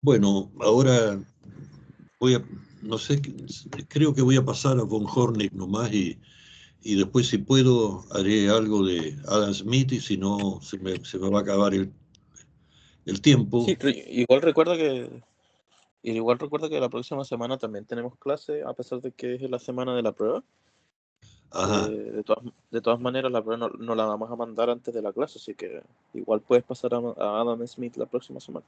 Bueno, ahora voy a, no sé, creo que voy a pasar a Von Hornig nomás y después si puedo haré algo de Adam Smith y si no se me va a acabar el Sí, tiempo. pero igual recuerda que la próxima semana también tenemos clase, a pesar de que es la semana de la prueba. Ajá. De todas maneras, la prueba no la vamos a mandar antes de la clase, así que igual puedes pasar a Adam Smith la próxima semana.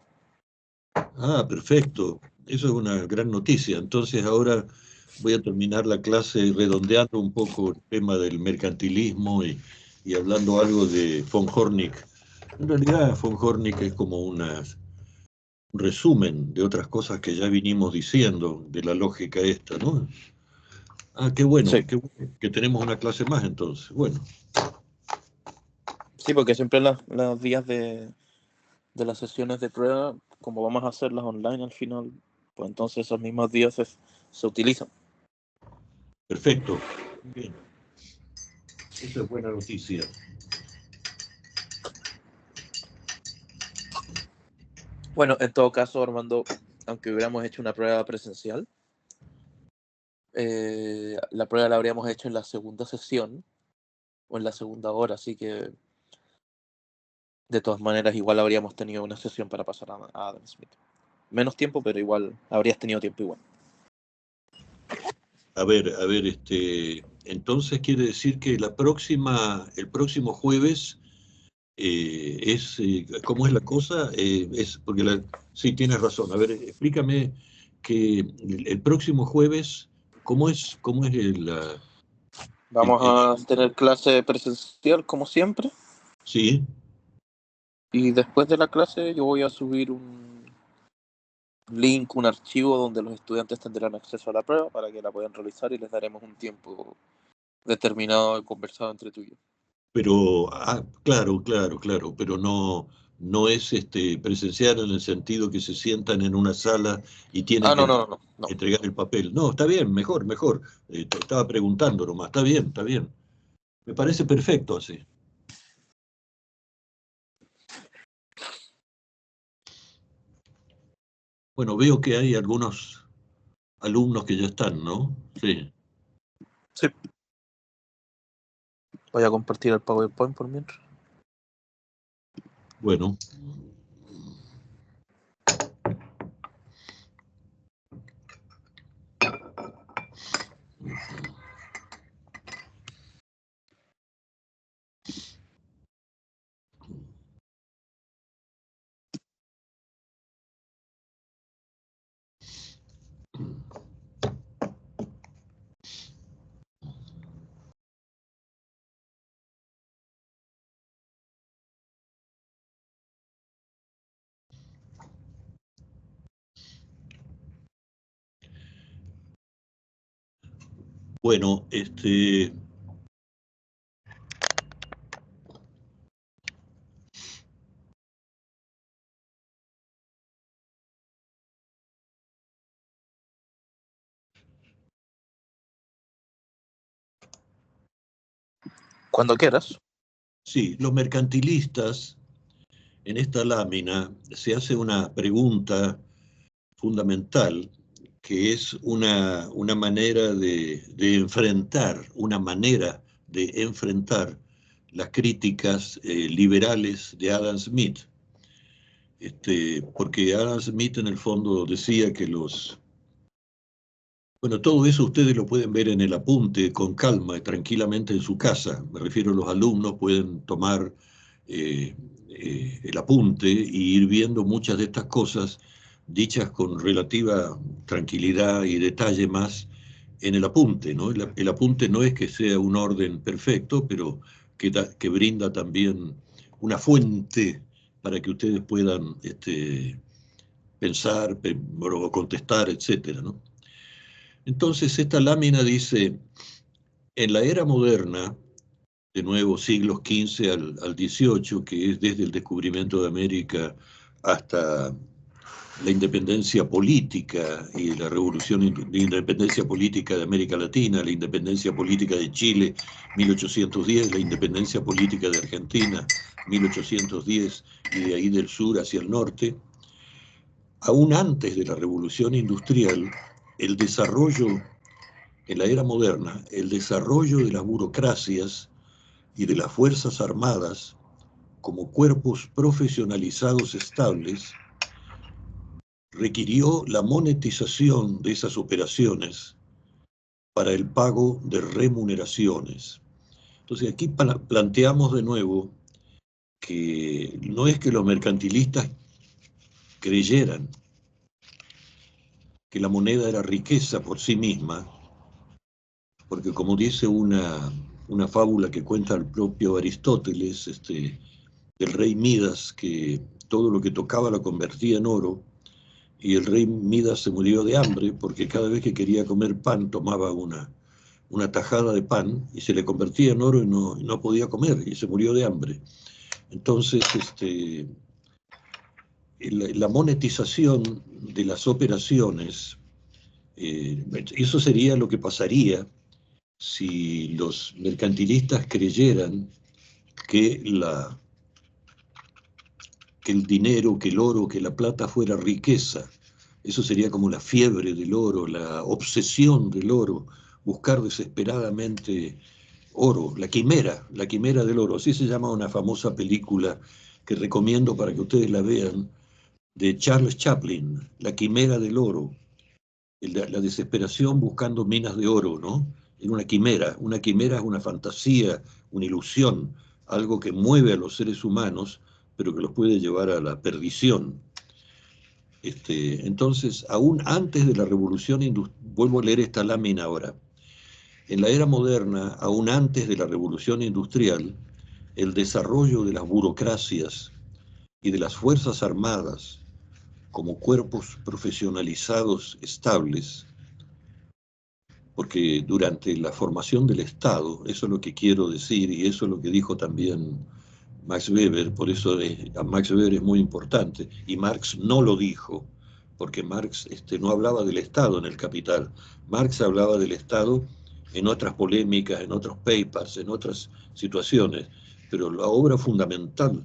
Ah, perfecto. Eso es una gran noticia. Entonces ahora voy a terminar la clase redondeando un poco el tema del mercantilismo y hablando algo de von Hornig. En realidad, von Hornig es como un resumen de otras cosas que ya vinimos diciendo, de la lógica esta, ¿no? Ah, Sí, qué bueno que tenemos una clase más entonces. Bueno, sí, porque siempre los días de las sesiones de prueba, como vamos a hacerlas online al final, pues entonces esos mismos días se utilizan. perfecto. Bien, esa es buena noticia. Bueno, en todo caso, Armando, aunque hubiéramos hecho una prueba presencial, la prueba la habríamos hecho en la segunda sesión o en la segunda hora, así que de todas maneras igual habríamos tenido una sesión para pasar a Adam Smith. Menos tiempo, pero igual habrías tenido tiempo igual. A ver, entonces quiere decir que el próximo jueves ¿cómo es la cosa? Porque sí, tienes razón. A ver, explícame que el próximo jueves, cómo es Vamos a tener clase presencial como siempre sí, y después de la clase yo voy a subir un link, un archivo donde los estudiantes tendrán acceso a la prueba para que la puedan realizar y les daremos un tiempo determinado y conversado entre tú y yo. pero, claro, pero no es presencial en el sentido que se sientan en una sala y tienen Ah, que no. entregar el papel. No, está bien, mejor. Te estaba preguntando nomás, está bien, está bien. Me parece perfecto así. Bueno, veo que hay algunos alumnos que ya están, ¿no? Sí. Sí. Voy a compartir el PowerPoint por mientras. Bueno. Bueno, Cuando quieras. sí, los mercantilistas en esta lámina se hace una pregunta fundamental que es una manera una manera de enfrentar las críticas liberales de Adam Smith. Porque Adam Smith en el fondo decía que bueno, todo eso ustedes lo pueden ver en el apunte con calma y tranquilamente en su casa. Me refiero a los alumnos pueden tomar eh, el apunte y ir viendo muchas de estas cosas dichas con relativa tranquilidad y detalle más en el apunte, ¿no? El apunte no es que sea un orden perfecto, pero que brinda también una fuente para que ustedes puedan pensar o contestar, etcétera, ¿no? Entonces, esta lámina dice, en la era moderna, de nuevo siglos XV al XVIII, que es desde el descubrimiento de América hasta la independencia política y la revolución de independencia política de América Latina, la independencia política de Chile, 1810, la independencia política de Argentina, 1810, y de ahí del sur hacia el norte, aún antes de la revolución industrial, el desarrollo, en la era moderna, el desarrollo de las burocracias y de las Fuerzas Armadas como cuerpos profesionalizados estables requirió la monetización de esas operaciones para el pago de remuneraciones. Entonces aquí planteamos de nuevo que no es que los mercantilistas creyeran que la moneda era riqueza por sí misma, porque como dice una fábula que cuenta el propio Aristóteles, del rey Midas, que todo lo que tocaba lo convertía en oro, y el rey Midas se murió de hambre porque cada vez que quería comer pan tomaba una tajada de pan y se le convertía en oro y no podía comer y se murió de hambre. Entonces, la monetización de las operaciones, eso sería lo que pasaría si los mercantilistas creyeran que, que el dinero, que el oro, que la plata fuera riqueza. Eso sería como la fiebre del oro, la obsesión del oro, buscar desesperadamente oro, la quimera del oro. Así se llama una famosa película que recomiendo para que ustedes la vean, de Charles Chaplin, La quimera del oro, la desesperación buscando minas de oro, ¿no? En una quimera es una fantasía, una ilusión, algo que mueve a los seres humanos, pero que los puede llevar a la perdición. Entonces, aún antes de la revolución industrial, vuelvo a leer esta lámina ahora, en la era moderna, aún antes de la revolución industrial, el desarrollo de las burocracias y de las fuerzas armadas como cuerpos profesionalizados estables, porque durante la formación del Estado, eso es lo que quiero decir y eso es lo que dijo también Max Weber, por eso a Max Weber es muy importante, y Marx no lo dijo, porque Marx no hablaba del Estado en el Capital, Marx hablaba del Estado en otras polémicas, en otros papers, en otras situaciones, pero la obra fundamental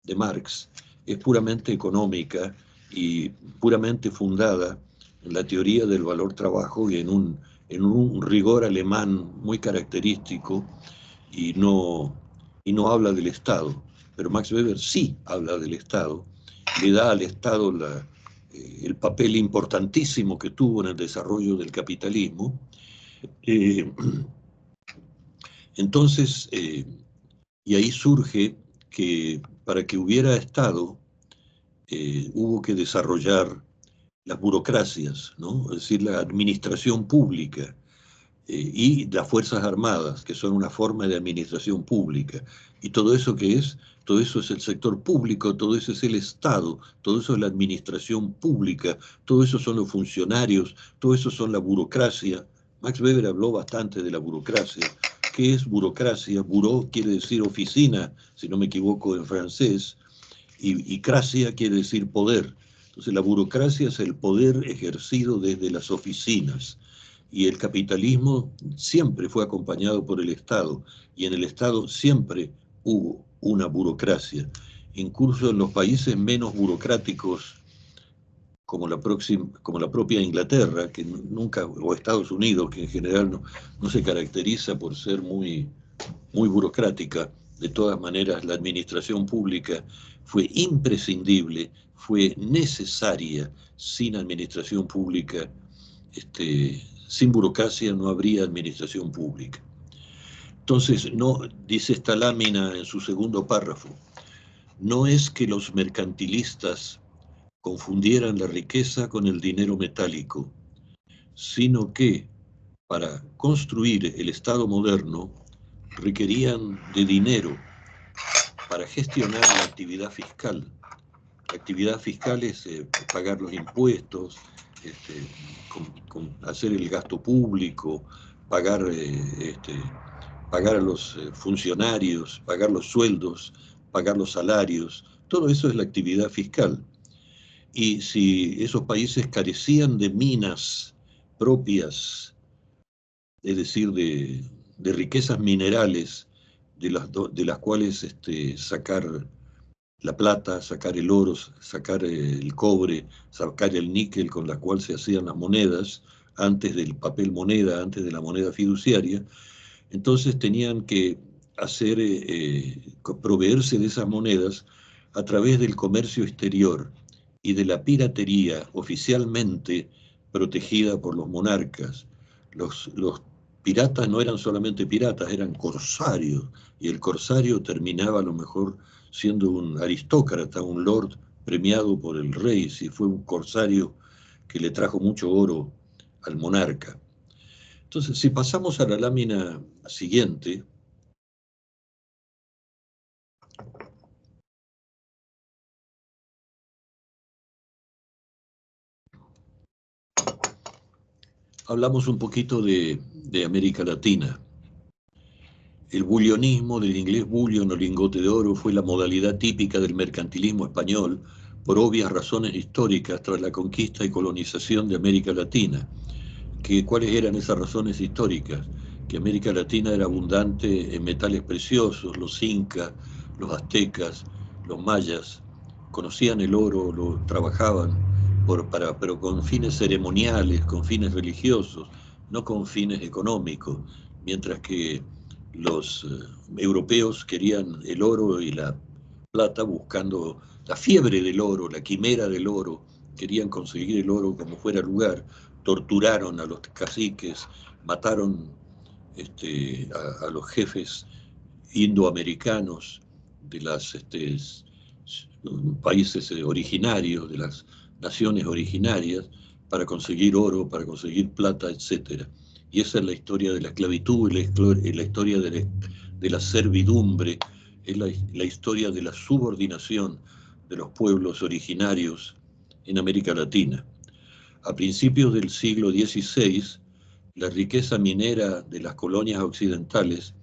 de Marx es puramente económica y puramente fundada en la teoría del valor trabajo y en un rigor alemán muy característico y no habla del Estado. Pero Max Weber sí habla del Estado, le da al Estado el papel importantísimo que tuvo en el desarrollo del capitalismo. Eh, entonces, y ahí surge que para que hubiera Estado, hubo que desarrollar las burocracias, ¿no? Es decir, la administración pública y las Fuerzas Armadas, que son una forma de administración pública. ¿Y todo eso qué es? Todo eso es el sector público, todo eso es el Estado, todo eso es la administración pública, todo eso son los funcionarios, todo eso son la burocracia. Max Weber habló bastante de la burocracia. ¿Qué es burocracia? Buró quiere decir oficina, si no me equivoco en francés, y cracia quiere decir poder. Entonces la burocracia es el poder ejercido desde las oficinas y el capitalismo siempre fue acompañado por el Estado y en el Estado siempre hubo una burocracia. Incluso en los países menos burocráticos como como la propia Inglaterra, que nunca, o Estados Unidos, que en general no se caracteriza por ser muy burocrática. De todas maneras, la administración pública fue imprescindible, fue necesaria. Sin administración pública, sin burocracia no habría administración pública. Entonces, no, dice esta lámina en su segundo párrafo, no es que los mercantilistas confundieran la riqueza con el dinero metálico, sino que para construir el Estado moderno requerían de dinero para gestionar la actividad fiscal. La actividad fiscal es pagar los impuestos, hacer el gasto público, pagar, pagar a los funcionarios, pagar los sueldos, pagar los salarios. Todo eso es la actividad fiscal. Y si esos países carecían de minas propias, es decir, de riquezas minerales de las cuales sacar la plata, sacar el oro, sacar el cobre, sacar el níquel con la cual se hacían las monedas, antes del papel moneda, antes de la moneda fiduciaria. Entonces tenían que hacer, proveerse de esas monedas a través del comercio exterior y de la piratería oficialmente protegida por los monarcas. Los piratas no eran solamente piratas, eran corsarios, y el corsario terminaba a lo mejor siendo un aristócrata, un lord premiado por el rey, si fue un corsario que le trajo mucho oro al monarca. Entonces, si pasamos a la lámina siguiente, hablamos un poquito de América Latina. El bullionismo, del inglés bullion o lingote de oro, fue la modalidad típica del mercantilismo español por obvias razones históricas tras la conquista y colonización de América Latina. ¿Cuáles eran esas razones históricas? Que América Latina era abundante en metales preciosos, los incas, los aztecas, los mayas, conocían el oro, lo trabajaban, pero con fines ceremoniales, con fines religiosos, no con fines económicos, mientras que los europeos querían el oro y la plata buscando la fiebre del oro, la quimera del oro, querían conseguir el oro como fuera lugar, torturaron a los caciques, mataron a los jefes indoamericanos de los países originarios, de las naciones originarias, para conseguir oro, para conseguir plata, etc. Y esa es la historia de la esclavitud, la historia de la servidumbre, es la historia de la subordinación de los pueblos originarios en América Latina. A principios del siglo XVI, la riqueza minera de las colonias occidentales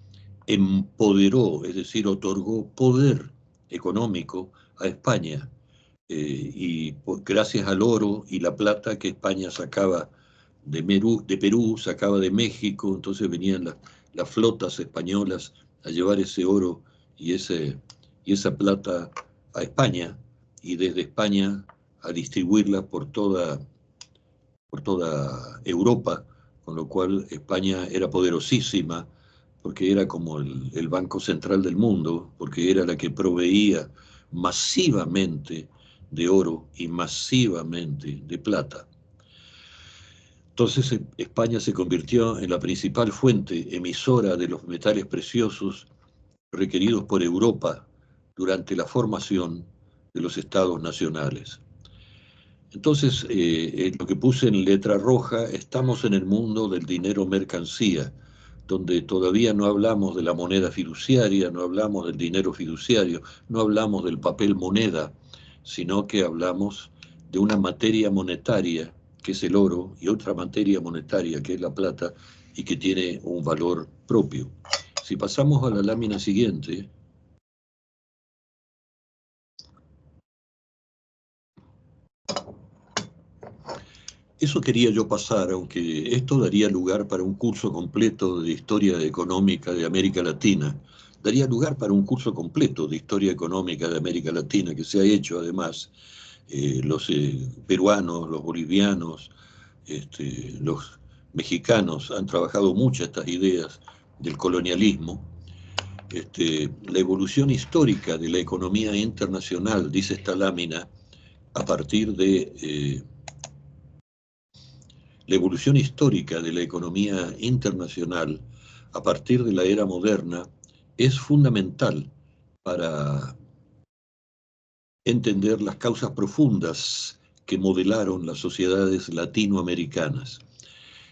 empoderó, es decir, otorgó poder económico a España, gracias al oro y la plata que España sacaba de Perú, sacaba de México, entonces venían las flotas españolas a llevar ese oro y esa plata a España, y desde España a distribuirla por toda Europa, con lo cual España era poderosísima, porque era como el banco central del mundo, porque era la que proveía masivamente de oro y masivamente de plata. Entonces España se convirtió en la principal fuente emisora de los metales preciosos requeridos por Europa durante la formación de los estados nacionales. Entonces, lo que puse en letra roja, estamos en el mundo del dinero mercancía, donde todavía no hablamos de la moneda fiduciaria, no hablamos del dinero fiduciario, no hablamos del papel moneda, sino que hablamos de una materia monetaria, que es el oro, y otra materia monetaria, que es la plata, y que tiene un valor propio. Si pasamos a la lámina siguiente, eso quería yo pasar, aunque esto daría lugar para un curso completo de historia económica de América Latina. Daría lugar para un curso completo de historia económica de América Latina, que se ha hecho además. Los peruanos, los bolivianos, los mexicanos han trabajado mucho estas ideas del colonialismo. La evolución histórica de la economía internacional, dice esta lámina, a partir de... La evolución histórica de la economía internacional a partir de la era moderna es fundamental para entender las causas profundas que modelaron las sociedades latinoamericanas.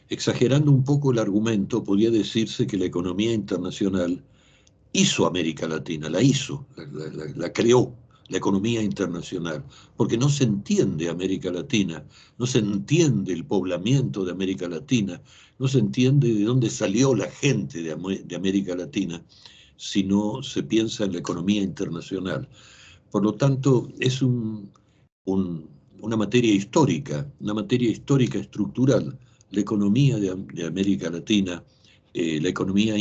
Exagerando un poco el argumento, podría decirse que la economía internacional hizo América Latina, la hizo, la creó, la economía internacional, porque no se entiende América Latina, no se entiende el poblamiento de América Latina, no se entiende de dónde salió la gente de América Latina, si no se piensa en la economía internacional. Por lo tanto, es una materia histórica estructural. La economía de América Latina, la economía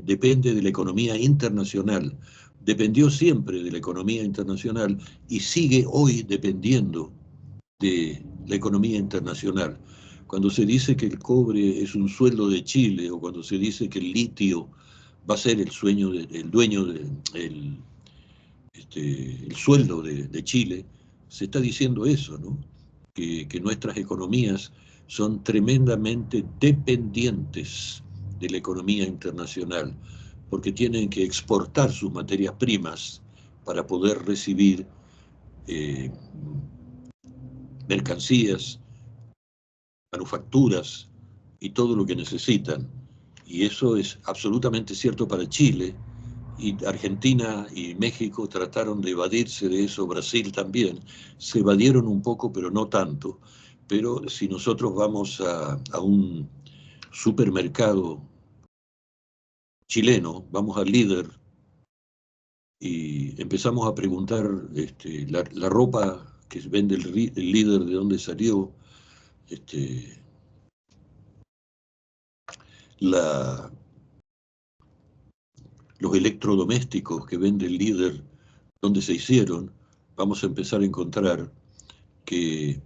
depende de la economía internacional, dependió siempre de la economía internacional y sigue hoy dependiendo de la economía internacional. Cuando se dice que el cobre es un sueldo de Chile, o cuando se dice que el litio va a ser el dueño el sueldo de Chile, se está diciendo eso, ¿no? Que nuestras economías son tremendamente dependientes de la economía internacional, porque tienen que exportar sus materias primas para poder recibir eh, mercancías, manufacturas y todo lo que necesitan. Y eso es absolutamente cierto para Chile, y Argentina y México trataron de evadirse de eso, Brasil también, se evadieron un poco, pero no tanto. Pero si nosotros vamos a un supermercado chileno, vamos al Líder y empezamos a preguntar la ropa que vende el Líder, de dónde salió, la, los electrodomésticos que vende el Líder, dónde se hicieron, vamos a empezar a encontrar que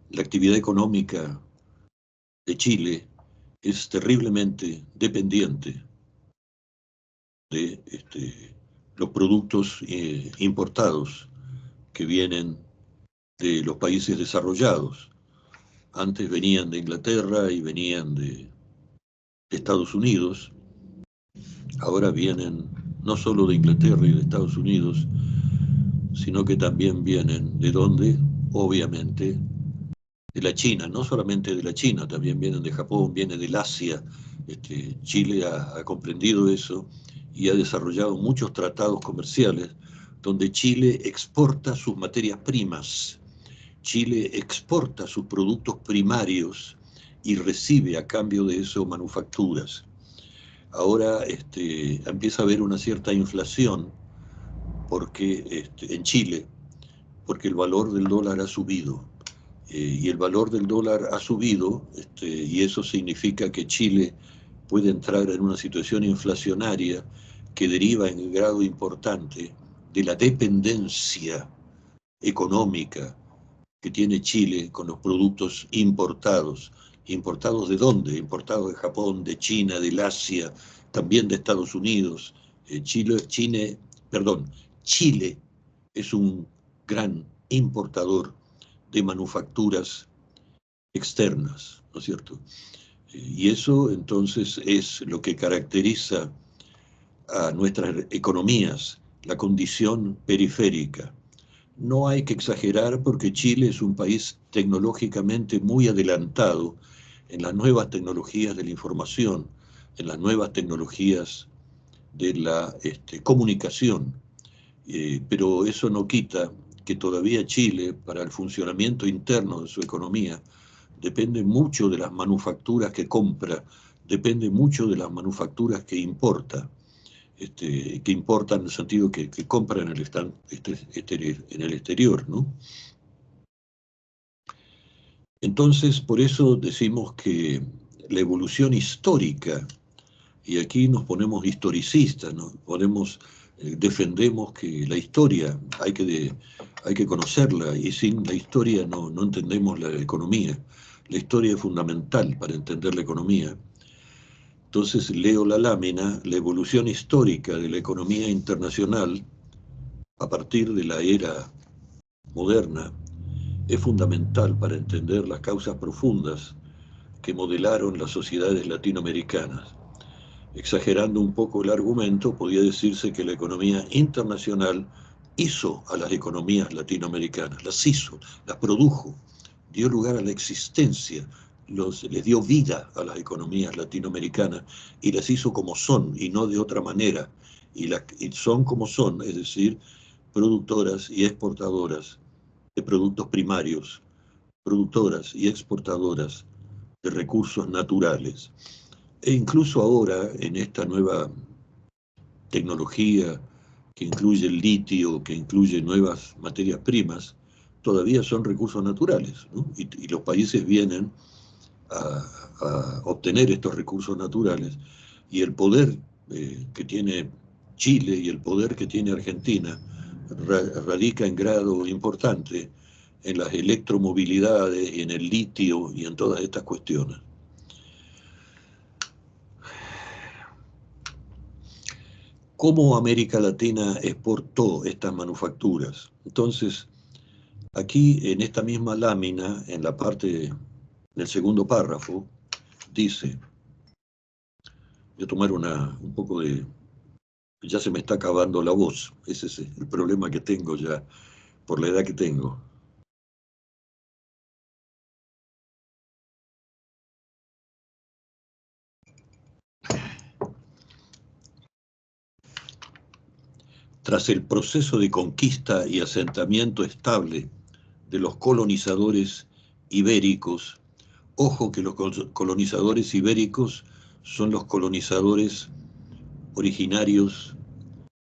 la actividad económica de Chile es terriblemente dependiente de los productos importados que vienen de los países desarrollados. Antes venían de Inglaterra y venían de Estados Unidos, ahora vienen no solo de Inglaterra y de Estados Unidos, sino que también vienen de dónde, obviamente, de la China, no solamente de la China, también vienen de Japón, viene del Asia. Chile ha comprendido eso y ha desarrollado muchos tratados comerciales donde Chile exporta sus materias primas, Chile exporta sus productos primarios y recibe a cambio de eso manufacturas. Ahora empieza a haber una cierta inflación porque, en Chile, porque el valor del dólar ha subido. Y el valor del dólar ha subido, y eso significa que Chile puede entrar en una situación inflacionaria que deriva en grado importante de la dependencia económica que tiene Chile con los productos importados. ¿Importados de dónde? Importados de Japón, de China, del Asia, también de Estados Unidos. Chile es un gran importador de manufacturas externas, ¿no es cierto? Y eso entonces es lo que caracteriza a nuestras economías, la condición periférica. No hay que exagerar porque Chile es un país tecnológicamente muy adelantado en las nuevas tecnologías de la información, en las nuevas tecnologías de la comunicación. Pero eso no quita que todavía Chile, para el funcionamiento interno de su economía, depende mucho de las manufacturas que compra, depende mucho de las manufacturas que importa, que importan en el sentido que compra en el exterior, ¿no? Entonces, por eso decimos que la evolución histórica, y aquí nos ponemos historicistas, ¿no? Defendemos que la historia hay que conocerla, y sin la historia no entendemos la economía. La historia es fundamental para entender la economía. Entonces leo la lámina, la evolución histórica de la economía internacional a partir de la era moderna es fundamental para entender las causas profundas que modelaron las sociedades latinoamericanas. Exagerando un poco el argumento, podría decirse que la economía internacional hizo a las economías latinoamericanas, las hizo, las produjo, dio lugar a la existencia, les dio vida a las economías latinoamericanas y las hizo como son y no de otra manera. Y son como son, es decir, productoras y exportadoras de productos primarios, productoras y exportadoras de recursos naturales. E incluso ahora, en esta nueva tecnología que incluye el litio, que incluye nuevas materias primas, todavía son recursos naturales, ¿no? Y los países vienen a obtener estos recursos naturales, y el poder que tiene Chile y el poder que tiene Argentina radica en grado importante en las electromovilidades, en el litio y en todas estas cuestiones. ¿Cómo América Latina exportó estas manufacturas? Entonces, aquí en esta misma lámina, en la parte del segundo párrafo, dice, voy a tomar un poco de... Ya se me está acabando la voz, ese es el problema que tengo ya, por la edad que tengo. Tras el proceso de conquista y asentamiento estable de los colonizadores ibéricos, ojo que los colonizadores ibéricos son los colonizadores originarios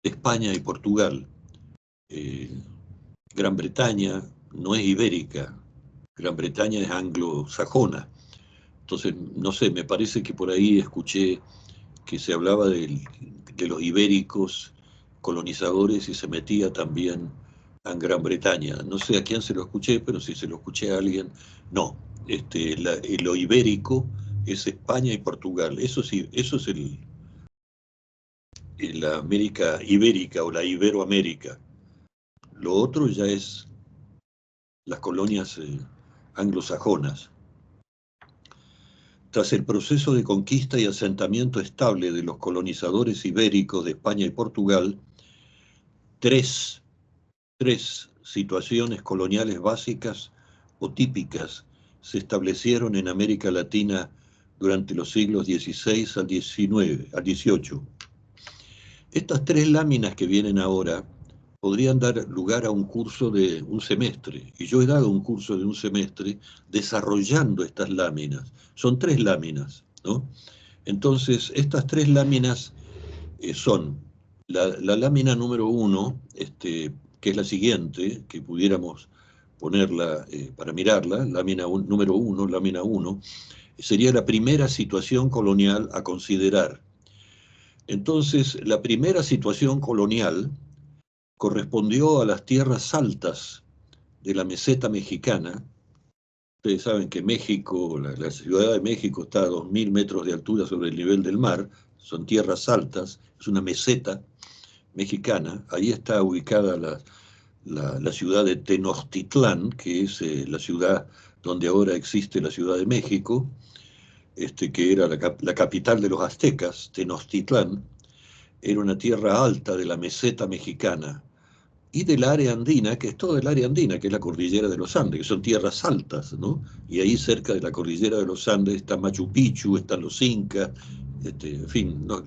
de España y Portugal. Gran Bretaña no es ibérica, Gran Bretaña es anglosajona. Entonces, no sé, me parece que por ahí escuché que se hablaba de los ibéricos colonizadores y se metía también a Gran Bretaña. No sé a quién se lo escuché, pero si se lo escuché a alguien, no. Lo ibérico es España y Portugal. Eso sí, eso es la América ibérica o la Iberoamérica. Lo otro ya es las colonias anglosajonas. Tras el proceso de conquista y asentamiento estable de los colonizadores ibéricos de España y Portugal, tres situaciones coloniales básicas o típicas se establecieron en América Latina durante los siglos XVI al XVIII. Estas tres láminas que vienen ahora podrían dar lugar a un curso de un semestre, y yo he dado un curso de un semestre desarrollando estas láminas. Son tres láminas, ¿no? Entonces, estas tres láminas son la lámina número 1, que es la siguiente, que pudiéramos ponerla para mirarla, número 1, lámina 1, sería la primera situación colonial a considerar. Entonces, la primera situación colonial correspondió a las tierras altas de la meseta mexicana. Ustedes saben que México, la Ciudad de México está a 2.000 metros de altura sobre el nivel del mar, son tierras altas, es una meseta mexicana. Ahí está ubicada la ciudad de Tenochtitlán, que es la ciudad donde ahora existe la Ciudad de México, que era la capital de los aztecas. Tenochtitlán era una tierra alta de la meseta mexicana y del área andina, que es todo el área andina, que es la cordillera de los Andes, que son tierras altas, ¿no? Y ahí cerca de la cordillera de los Andes está Machu Picchu, están los incas, en fin, ¿no?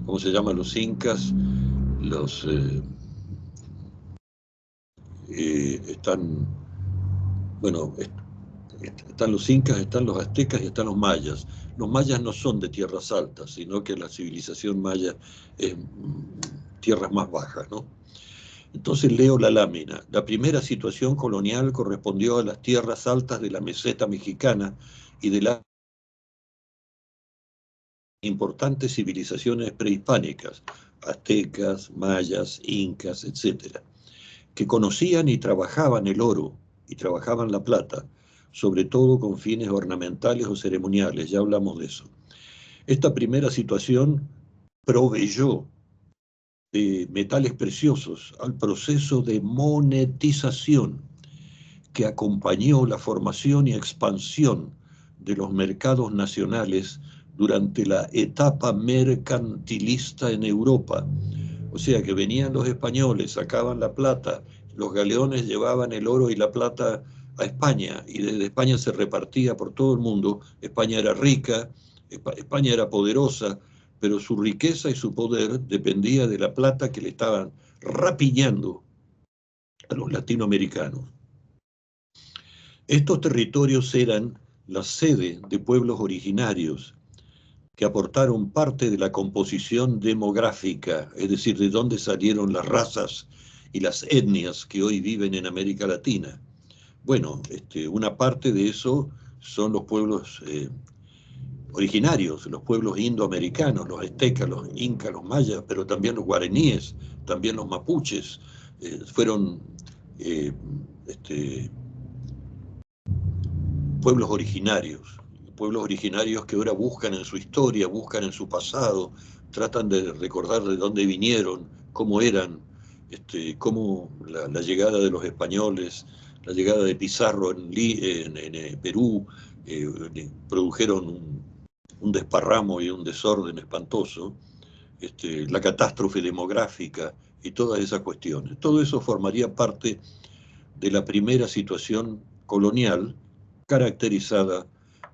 ¿Cómo se llaman los incas? Están, bueno, están los incas, están los aztecas y están los mayas. Los mayas no son de tierras altas, sino que la civilización maya es tierras más bajas, ¿no? Entonces leo la lámina. La primera situación colonial correspondió a las tierras altas de la meseta mexicana y de las importantes civilizaciones prehispánicas, aztecas, mayas, incas, etcétera, que conocían y trabajaban el oro y trabajaban la plata, sobre todo con fines ornamentales o ceremoniales, ya hablamos de eso. Esta primera situación proveyó de metales preciosos al proceso de monetización que acompañó la formación y expansión de los mercados nacionales durante la etapa mercantilista en Europa. O sea que venían los españoles, sacaban la plata, los galeones llevaban el oro y la plata a España, y desde España se repartía por todo el mundo. España era rica, España era poderosa, pero su riqueza y su poder dependía de la plata que le estaban rapiñando a los latinoamericanos. Estos territorios eran la sede de pueblos originarios que aportaron parte de la composición demográfica, es decir, de dónde salieron las razas y las etnias que hoy viven en América Latina. Bueno, una parte de eso son los pueblos originarios, los pueblos indoamericanos, los aztecas, los incas, los mayas, pero también los guaraníes, también los mapuches, fueron pueblos originarios que ahora buscan en su historia, buscan en su pasado, tratan de recordar de dónde vinieron, cómo eran, cómo la llegada de los españoles, la llegada de Pizarro en Perú, produjeron un desparramo y un desorden espantoso, la catástrofe demográfica y todas esas cuestiones. Todo eso formaría parte de la primera situación colonial caracterizada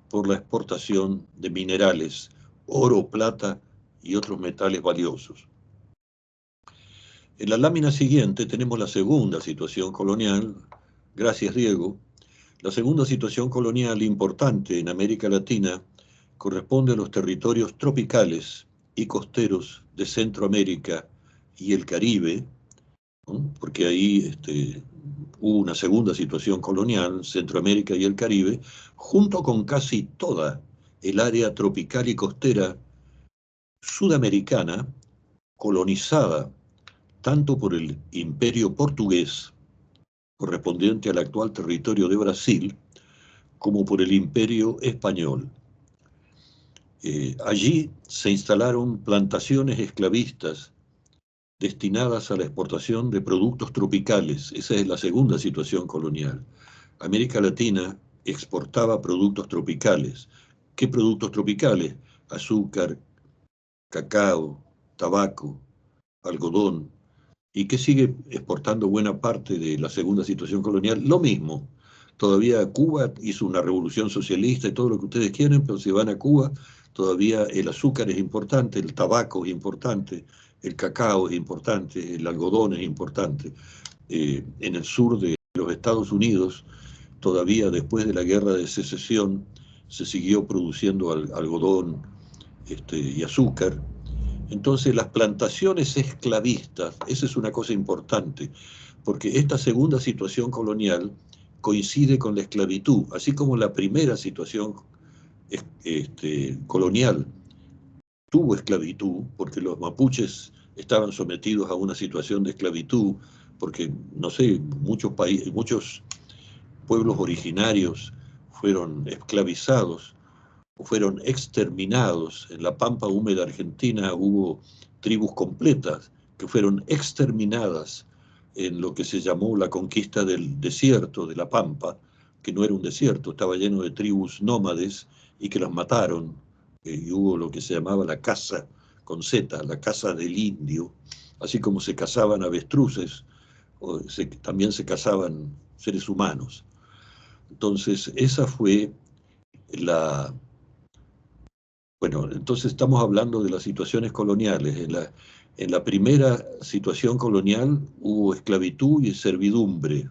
por la exportación de minerales, oro, plata y otros metales valiosos. En la lámina siguiente tenemos la segunda situación colonial. Gracias, Diego. La segunda situación colonial importante en América Latina corresponde a los territorios tropicales y costeros de Centroamérica y el Caribe, ¿no? Porque ahí hubo una segunda situación colonial, Centroamérica y el Caribe, junto con casi toda el área tropical y costera sudamericana, colonizada tanto por el Imperio Portugués, correspondiente al actual territorio de Brasil, como por el Imperio Español. Allí se instalaron plantaciones esclavistas destinadas a la exportación de productos tropicales. Esa es la segunda situación colonial. América Latina exportaba productos tropicales. ¿Qué productos tropicales? Azúcar, cacao, tabaco, algodón. ¿Y qué sigue exportando buena parte de la segunda situación colonial? Lo mismo. Todavía Cuba hizo una revolución socialista y todo lo que ustedes quieren, pero si van a Cuba, todavía el azúcar es importante, el tabaco es importante, el cacao es importante, el algodón es importante. En el sur de los Estados Unidos, todavía después de la guerra de secesión, se siguió produciendo algodón y azúcar. Entonces las plantaciones esclavistas, esa es una cosa importante, porque esta segunda situación colonial coincide con la esclavitud, así como la primera situación colonial tuvo esclavitud, porque los mapuches estaban sometidos a una situación de esclavitud, porque, no sé, muchos pueblos originarios fueron esclavizados o fueron exterminados. En la pampa húmeda argentina hubo tribus completas que fueron exterminadas en lo que se llamó la conquista del desierto de la pampa, que no era un desierto, estaba lleno de tribus nómades y que las mataron, y hubo lo que se llamaba la caza con Z, la caza del indio, así como se cazaban avestruces, también se cazaban seres humanos. Entonces, esa fue la... Bueno, entonces estamos hablando de las situaciones coloniales. En la primera situación colonial hubo esclavitud y servidumbre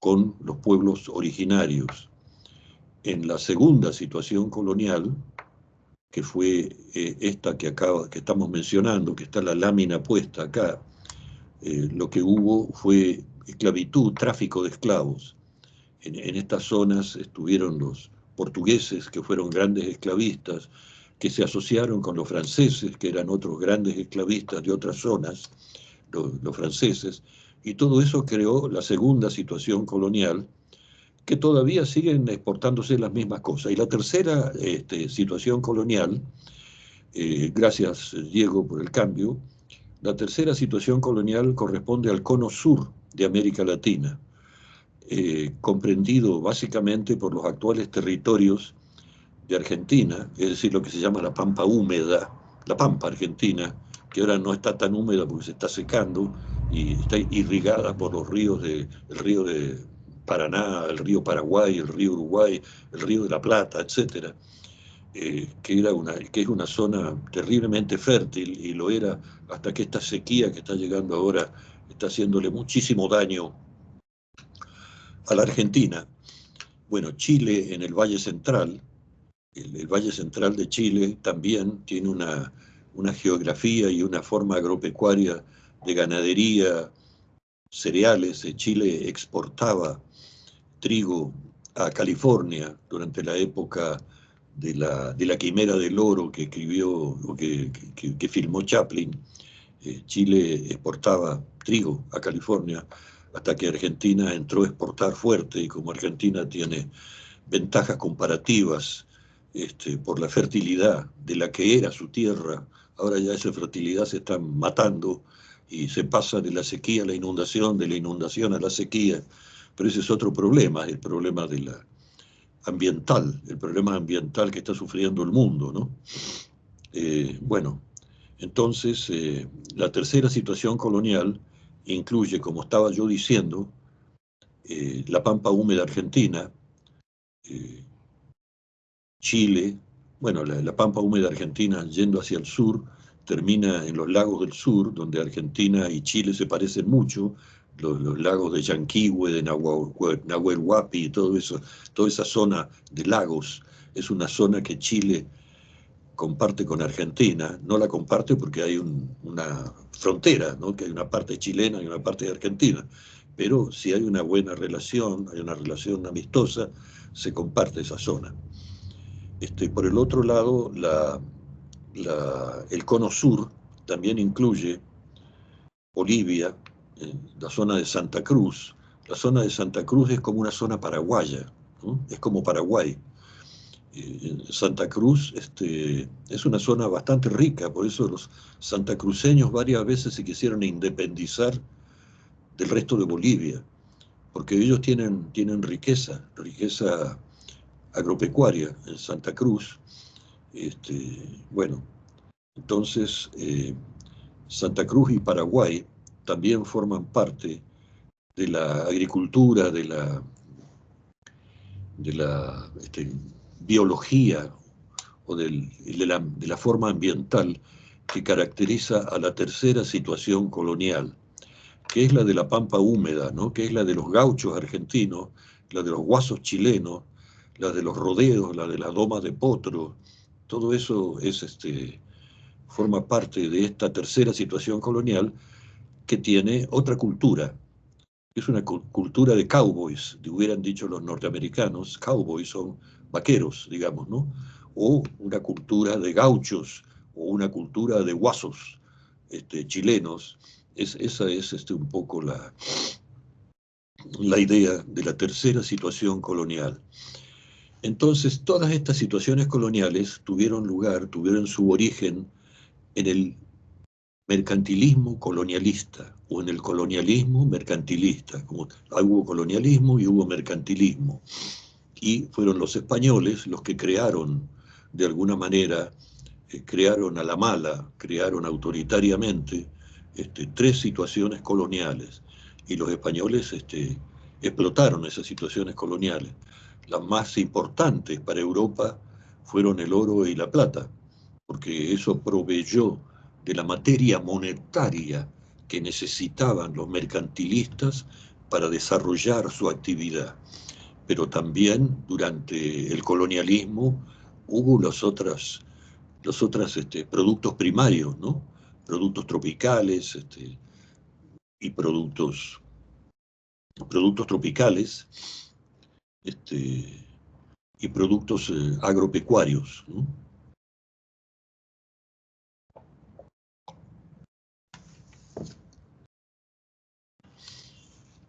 con los pueblos originarios. En la segunda situación colonial, que fue esta que estamos mencionando, que está la lámina puesta acá, lo que hubo fue esclavitud, tráfico de esclavos. En estas zonas estuvieron los portugueses, que fueron grandes esclavistas, que se asociaron con los franceses, que eran otros grandes esclavistas de otras zonas, los franceses, y todo eso creó la segunda situación colonial, que todavía siguen exportándose las mismas cosas. Y la tercera situación colonial, gracias Diego por el cambio, la tercera situación colonial corresponde al cono sur de América Latina, comprendido básicamente por los actuales territorios de Argentina, es decir, lo que se llama la pampa húmeda, la pampa argentina, que ahora no está tan húmeda porque se está secando y está irrigada por los ríos el río de Paraná, el río Paraguay, el río Uruguay, el río de la Plata, etcétera, que es una zona terriblemente fértil, y lo era hasta que esta sequía que está llegando ahora está haciéndole muchísimo daño a la Argentina. Bueno, Chile en el Valle Central, el Valle Central de Chile también tiene una geografía y una forma agropecuaria de ganadería, cereales. Chile exportaba trigo a California durante la época de la quimera del oro que escribió o que filmó Chaplin. Chile exportaba trigo a California hasta que Argentina entró a exportar fuerte, y como Argentina tiene ventajas comparativas por la fertilidad de la que era su tierra, ahora ya esa fertilidad se está matando y se pasa de la sequía a la inundación, de la inundación a la sequía, pero ese es otro problema, el problema de la ambiental, el problema ambiental que está sufriendo el mundo, ¿no? Bueno, entonces la tercera situación colonial incluye, como estaba yo diciendo, la pampa húmeda argentina, eh, Chile, bueno, la pampa húmeda argentina yendo hacia el sur, termina en los lagos del sur, donde Argentina y Chile se parecen mucho, los lagos de Yanquihue, de Nahuel Huapi y todo eso, toda esa zona de lagos, es una zona que Chile comparte con Argentina, no la comparte porque hay una frontera, ¿no? Que hay una parte chilena y una parte de Argentina, pero si hay una buena relación, hay una relación amistosa, se comparte esa zona. Por el otro lado, el cono sur también incluye Bolivia, la zona de Santa Cruz. La zona de Santa Cruz es como una zona paraguaya, ¿no? Es como Paraguay. Santa Cruz es una zona bastante rica, por eso los santacruceños varias veces se quisieron independizar del resto de Bolivia, porque ellos tienen riqueza agropecuaria en Santa Cruz. Bueno, entonces Santa Cruz y Paraguay también forman parte de la agricultura, de la biología o de la forma ambiental que caracteriza a la tercera situación colonial, que es la de la pampa húmeda, ¿no? Que es la de los gauchos argentinos, la de los guasos chilenos, la de los rodeos, la de las domas de potro. Todo eso forma parte de esta tercera situación colonial que tiene otra cultura. Es una cultura de cowboys, hubieran dicho los norteamericanos. Cowboys son vaqueros, digamos, ¿no? O una cultura de gauchos, o una cultura de guasos chilenos. Esa es un poco la idea de la tercera situación colonial. Entonces, todas estas situaciones coloniales tuvieron su origen en el mercantilismo colonialista o en el colonialismo mercantilista. Hubo colonialismo y hubo mercantilismo. Y fueron los españoles los que crearon, de alguna manera, crearon a la mala, crearon autoritariamente tres situaciones coloniales. Y los españoles explotaron esas situaciones coloniales. Las más importantes para Europa fueron el oro y la plata, porque eso proveyó de la materia monetaria que necesitaban los mercantilistas para desarrollar su actividad. Pero también durante el colonialismo hubo los otros productos primarios, ¿no? Productos tropicales y productos tropicales y productos agropecuarios, ¿no?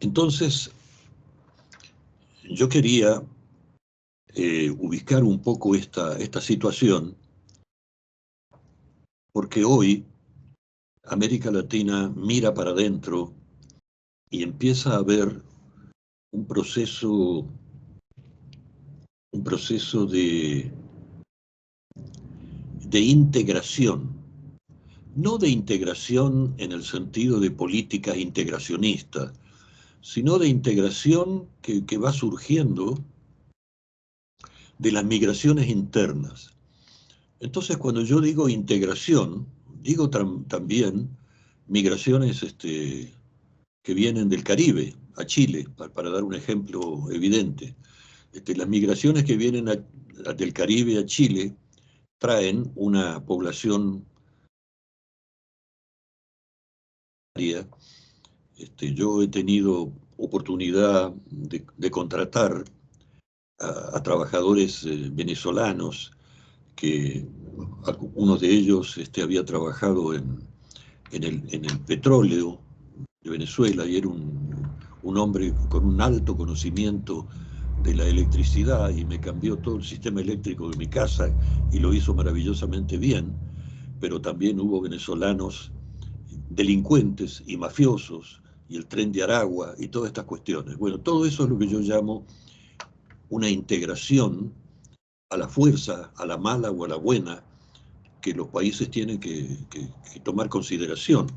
Entonces, yo quería ubicar un poco esta situación, porque hoy América Latina mira para adentro y empieza a ver un proceso, un proceso de integración, no de integración en el sentido de políticas integracionistas, sino de integración que va surgiendo de las migraciones internas. Entonces, cuando yo digo integración, digo también migraciones que vienen del Caribe a Chile, para dar un ejemplo evidente. Las migraciones que vienen del Caribe a Chile traen una población. Yo he tenido oportunidad de contratar a trabajadores venezolanos, que uno de ellos había trabajado en el petróleo de Venezuela y era un hombre con un alto conocimiento de la electricidad y me cambió todo el sistema eléctrico de mi casa y lo hizo maravillosamente bien, pero también hubo venezolanos delincuentes y mafiosos y el tren de Aragua y todas estas cuestiones. Bueno, todo eso es lo que yo llamo una integración a la fuerza, a la mala o a la buena, que los países tienen que tomar consideración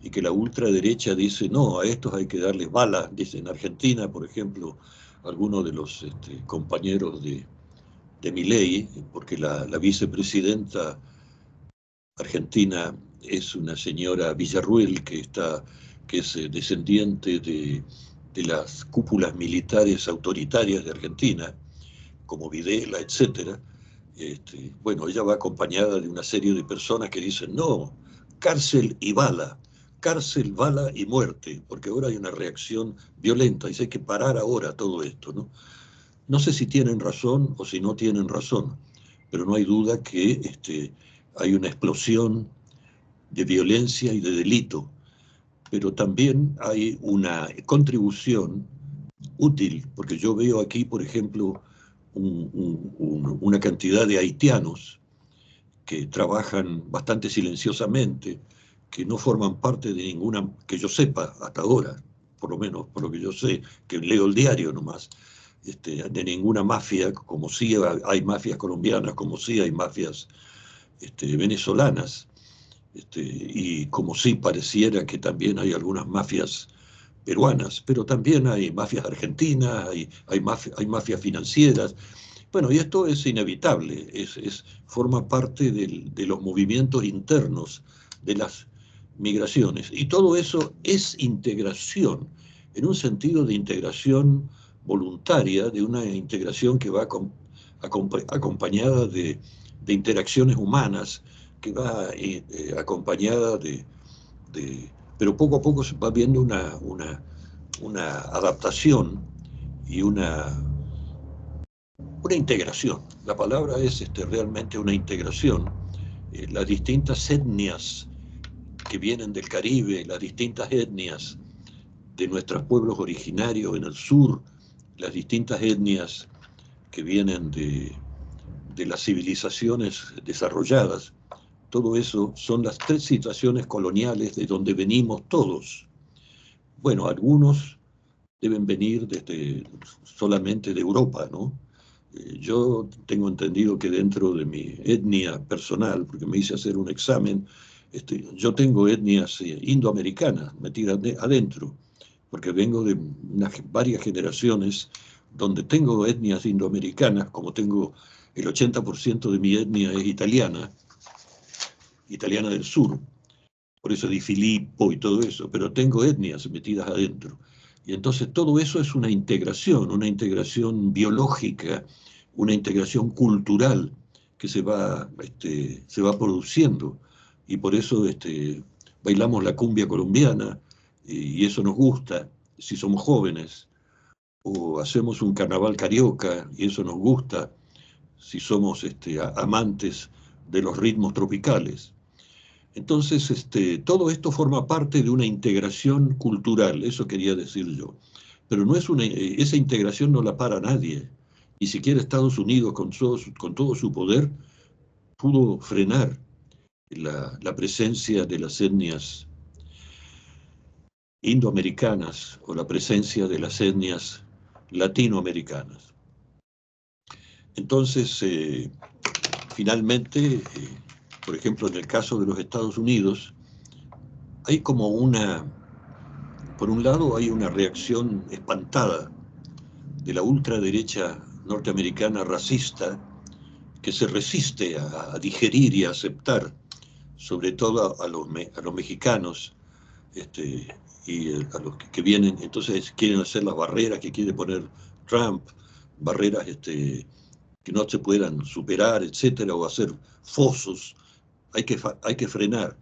y que la ultraderecha dice, no, a estos hay que darles balas, dice en Argentina, por ejemplo, algunos de los compañeros de Milei, porque la vicepresidenta argentina es una señora Villarruel que es descendiente de las cúpulas militares autoritarias de Argentina, como Videla, etcétera. Bueno, ella va acompañada de una serie de personas que dicen, no, cárcel, bala y muerte, porque ahora hay una reacción violenta y hay que parar ahora todo esto, ¿no? No sé si tienen razón o si no tienen razón, pero no hay duda que hay una explosión de violencia y de delito, pero también hay una contribución útil, porque yo veo aquí, por ejemplo, una cantidad de haitianos que trabajan bastante silenciosamente, que no forman parte de ninguna, que yo sepa hasta ahora, por lo menos por lo que yo sé, que leo el diario nomás, de ninguna mafia, como sí hay mafias colombianas, como sí hay mafias venezolanas, y como sí pareciera que también hay algunas mafias peruanas, pero también hay mafias argentinas, hay mafias financieras. Bueno, y esto es inevitable, forma parte de los movimientos internos de las migraciones. Y todo eso es integración, en un sentido de integración voluntaria, de una integración que va acompañada de interacciones humanas, que va acompañada pero poco a poco se va viendo una adaptación y una integración. La palabra es realmente una integración. Las distintas etnias que vienen del Caribe, las distintas etnias de nuestros pueblos originarios en el sur, las distintas etnias que vienen de las civilizaciones desarrolladas, todo eso son las tres situaciones coloniales de donde venimos todos. Bueno, algunos deben venir solamente de Europa, ¿no? Yo tengo entendido que dentro de mi etnia personal, porque me hice hacer un examen, yo tengo etnias indoamericanas metidas adentro, porque vengo de varias generaciones donde tengo etnias indoamericanas, como tengo el 80% de mi etnia es italiana, italiana del sur, por eso Di Filippo y todo eso, pero tengo etnias metidas adentro. Y entonces todo eso es una integración biológica, una integración cultural que se va produciendo. Y por eso bailamos la cumbia colombiana y eso nos gusta si somos jóvenes. O hacemos un carnaval carioca y eso nos gusta si somos amantes de los ritmos tropicales. Entonces, todo esto forma parte de una integración cultural, eso quería decir yo. Pero no es esa integración no la para nadie. Ni siquiera Estados Unidos, con todo su poder, pudo frenar la presencia de las etnias indoamericanas o la presencia de las etnias latinoamericanas. Entonces, finalmente, por ejemplo, en el caso de los Estados Unidos, hay como por un lado hay una reacción espantada de la ultraderecha norteamericana racista que se resiste a digerir y a aceptar, sobre todo a los mexicanos, y a los que vienen, entonces quieren hacer las barreras que quiere poner Trump, barreras que no se puedan superar, etcétera, o hacer fosos. Hay que frenar.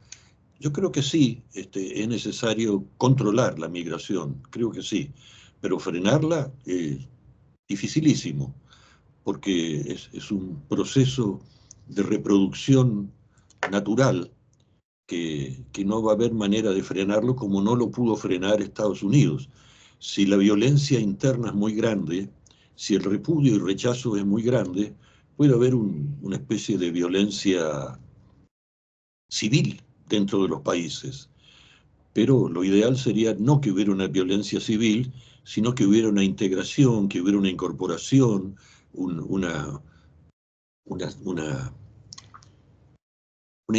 Yo creo que sí, es necesario controlar la migración, creo que sí, pero frenarla es dificilísimo. porque es un proceso de reproducción natural que no va a haber manera de frenarlo como no lo pudo frenar Estados Unidos. Si la violencia interna es muy grande, si el repudio y rechazo es muy grande, puede haber una especie de violencia civil dentro de los países. Pero lo ideal sería no que hubiera una violencia civil, sino que hubiera una integración, que hubiera una incorporación, una una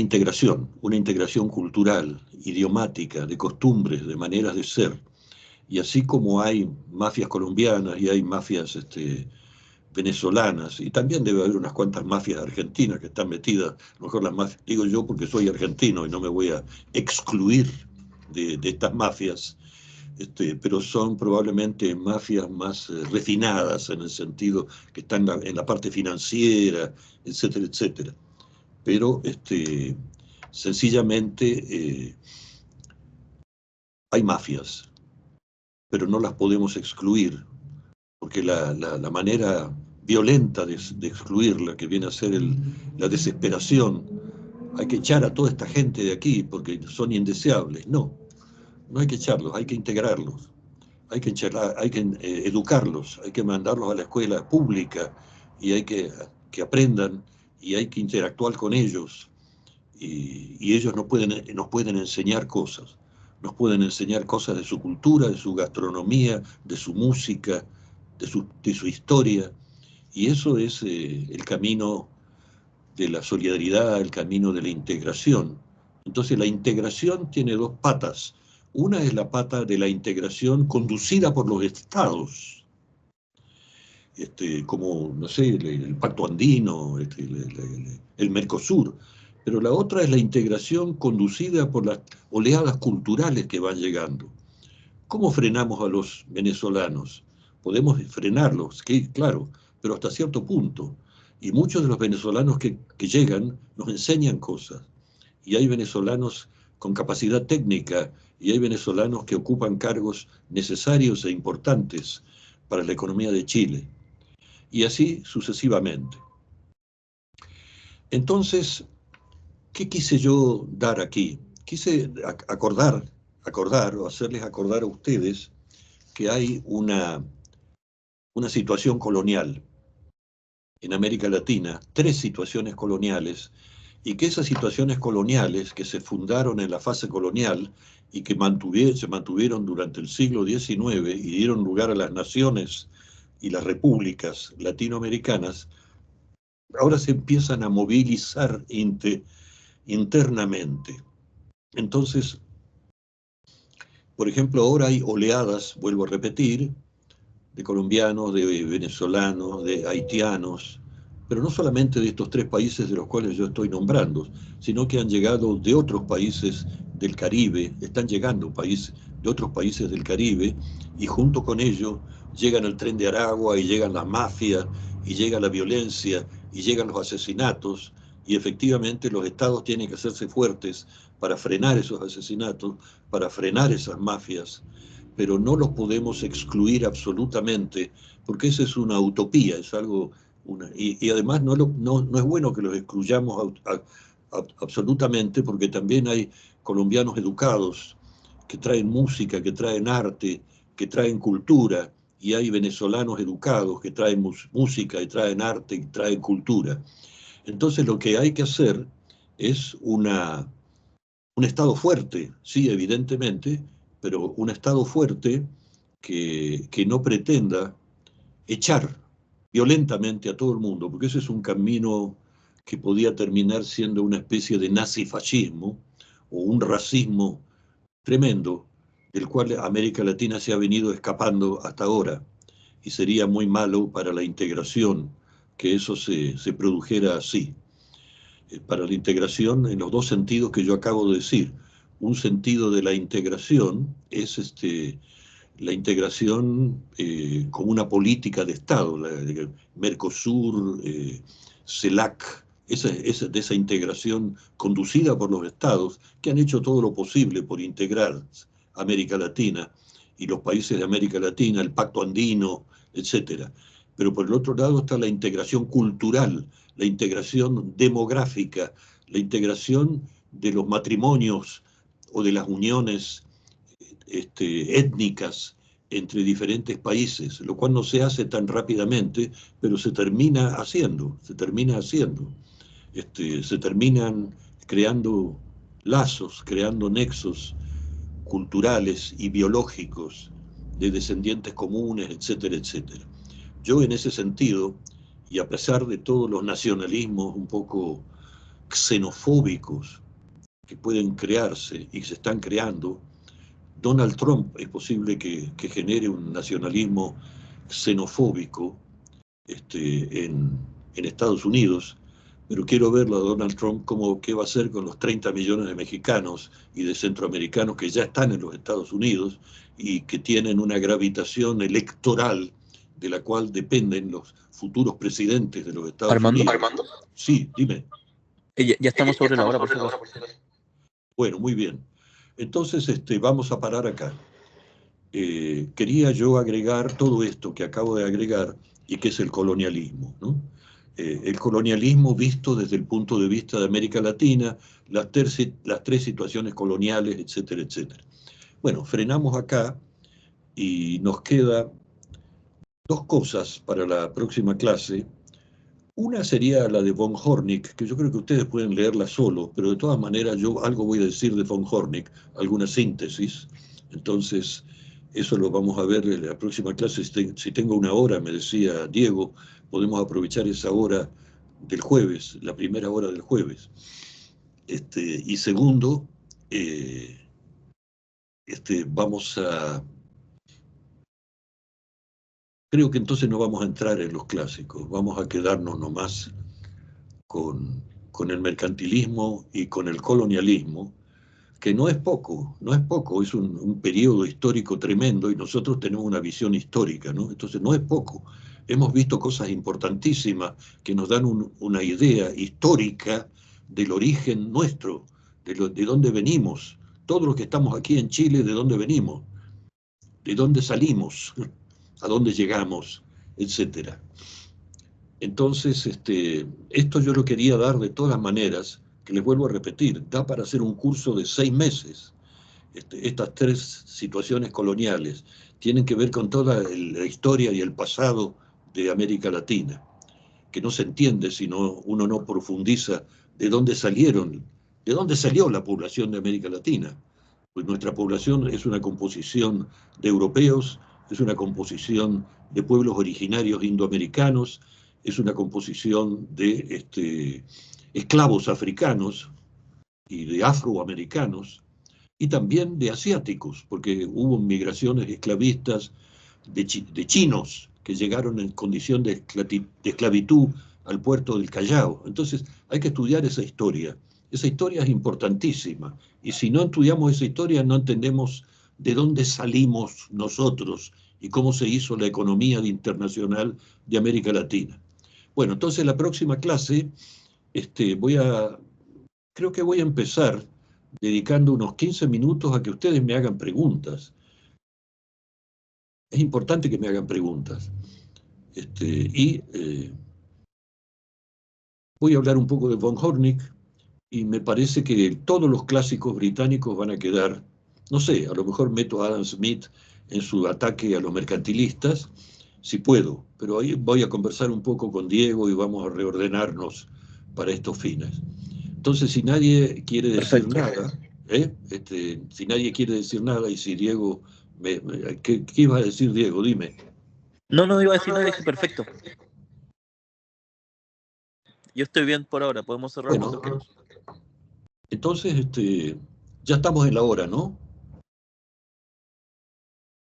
integración cultural, idiomática, de costumbres, de maneras de ser. Y así como hay mafias colombianas y hay mafias venezolanas, y también debe haber unas cuantas mafias argentinas que están metidas, a lo mejor las mafias, digo yo porque soy argentino y no me voy a excluir de estas mafias, pero son probablemente mafias más refinadas en el sentido que están en la parte financiera, etcétera, etcétera. Pero sencillamente hay mafias, pero no las podemos excluir, porque la manera violenta de excluirla, que viene a ser la desesperación, hay que echar a toda esta gente de aquí porque son indeseables. No, no hay que echarlos, hay que integrarlos, hay que educarlos, hay que mandarlos a la escuela pública y hay que aprendan y hay que interactuar con ellos. Y ellos nos pueden enseñar cosas. Nos pueden enseñar cosas de su cultura, de su gastronomía, de su música, de su historia. Y eso es el camino de la solidaridad, el camino de la integración. Entonces la integración tiene dos patas. Una es la pata de la integración conducida por los estados, como, no sé, el Pacto Andino, el Mercosur, pero la otra es la integración conducida por las oleadas culturales que van llegando. ¿Cómo frenamos a los venezolanos? Podemos frenarlos, claro, pero hasta cierto punto. Y muchos de los venezolanos que llegan nos enseñan cosas. Y hay venezolanos con capacidad técnica y hay venezolanos que ocupan cargos necesarios e importantes para la economía de Chile. Y así sucesivamente. Entonces, ¿qué quise yo dar aquí? Quise acordar o hacerles acordar a ustedes que hay una situación colonial en América Latina, tres situaciones coloniales, y que esas situaciones coloniales que se fundaron en la fase colonial y que se mantuvieron durante el siglo XIX y dieron lugar a las naciones y las repúblicas latinoamericanas, ahora se empiezan a movilizar internamente. Entonces, por ejemplo, ahora hay oleadas, vuelvo a repetir, de colombianos, de venezolanos, de haitianos, pero no solamente de estos tres países de los cuales yo estoy nombrando, sino que han llegado de otros países del Caribe, están llegando de otros países del Caribe, y junto con ellos llegan el Tren de Aragua, y llegan las mafias, y llega la violencia, y llegan los asesinatos, y efectivamente los estados tienen que hacerse fuertes para frenar esos asesinatos, para frenar esas mafias, pero no los podemos excluir absolutamente, porque esa es una utopía, es algo, y además no es bueno que los excluyamos absolutamente, porque también hay colombianos educados que traen música, que traen arte, que traen cultura, y hay venezolanos educados que traen música y traen arte y traen cultura. Entonces lo que hay que hacer es un Estado fuerte, sí, evidentemente, pero un Estado fuerte que no pretenda echar violentamente a todo el mundo, porque ese es un camino que podía terminar siendo una especie de nazifascismo o un racismo tremendo, del cual América Latina se ha venido escapando hasta ahora, y sería muy malo para la integración que eso se produjera así. Para la integración en los dos sentidos que yo acabo de decir. Un sentido de la integración es la integración como una política de Estado, Mercosur, CELAC, de esa integración conducida por los Estados que han hecho todo lo posible por integrar América Latina y los países de América Latina, el Pacto Andino, etcétera. pero por el otro lado está la integración cultural, la integración demográfica, la integración de los matrimonios o de las uniones étnicas entre diferentes países, lo cual no se hace tan rápidamente, pero se termina haciendo, se terminan creando lazos, creando nexos culturales y biológicos de descendientes comunes, etcétera, etcétera. Yo en ese sentido, y a pesar de todos los nacionalismos un poco xenofóbicos que pueden crearse y se están creando, Donald Trump es posible que genere un nacionalismo xenofóbico en Estados Unidos, pero quiero verlo a Donald Trump como qué va a hacer con los 30 millones de mexicanos y de centroamericanos que ya están en los Estados Unidos y que tienen una gravitación electoral de la cual dependen los futuros presidentes de los Estados Unidos. ¿Armando? Sí, dime. Ya estamos sobre la hora, por favor. Bueno, muy bien. Entonces, vamos a parar acá. Quería yo agregar todo esto que acabo de agregar y que es el colonialismo, ¿no? El colonialismo visto desde el punto de vista de América Latina, las tres situaciones coloniales, etcétera, etcétera. Bueno, frenamos acá y nos queda dos cosas para la próxima clase. Una sería la de von Hornig, que yo creo que ustedes pueden leerla solo, pero de todas maneras yo algo voy a decir de von Hornig, alguna síntesis. Entonces, eso lo vamos a ver en la próxima clase. Si tengo una hora, me decía Diego, podemos aprovechar esa hora del jueves, la primera hora del jueves. Y segundo, vamos a... Creo que entonces no vamos a entrar en los clásicos, vamos a quedarnos nomás con el mercantilismo y con el colonialismo, que no es poco, es un periodo histórico tremendo y nosotros tenemos una visión histórica, ¿no? Entonces no es poco. Hemos visto cosas importantísimas que nos dan una idea histórica del origen nuestro, de dónde venimos. Todos los que estamos aquí en Chile, de dónde venimos, de dónde salimos, a dónde llegamos, etcétera. Entonces, esto yo lo quería dar de todas maneras, que les vuelvo a repetir, da para hacer un curso de 6 meses. Estas tres situaciones coloniales tienen que ver con toda la historia y el pasado de América Latina, que no se entiende si uno no profundiza de dónde salió la población de América Latina. Pues nuestra población es una composición de europeos, es una composición de pueblos originarios indoamericanos, es una composición de esclavos africanos y de afroamericanos, y también de asiáticos, porque hubo migraciones esclavistas de chinos que llegaron en condición de esclavitud al puerto del Callao. Entonces hay que estudiar esa historia. Esa historia es importantísima, y si no estudiamos esa historia no entendemos de dónde salimos nosotros y cómo se hizo la economía internacional de América Latina. Bueno, entonces la próxima clase creo que voy a empezar dedicando unos 15 minutos a que ustedes me hagan preguntas. Es importante que me hagan preguntas. Voy a hablar un poco de von Hornig, y me parece que todos los clásicos británicos van a quedar, no sé, a lo mejor meto a Adam Smith en su ataque a los mercantilistas, si puedo, pero ahí voy a conversar un poco con Diego y vamos a reordenarnos para estos fines. Entonces, si nadie quiere decir nada, si nadie quiere decir nada, y si Diego, ¿qué iba a decir Diego? Dime. No iba a decir nada, dije perfecto. Yo estoy bien por ahora, podemos cerrar cuando quieras. Entonces, ya estamos en la hora, ¿no?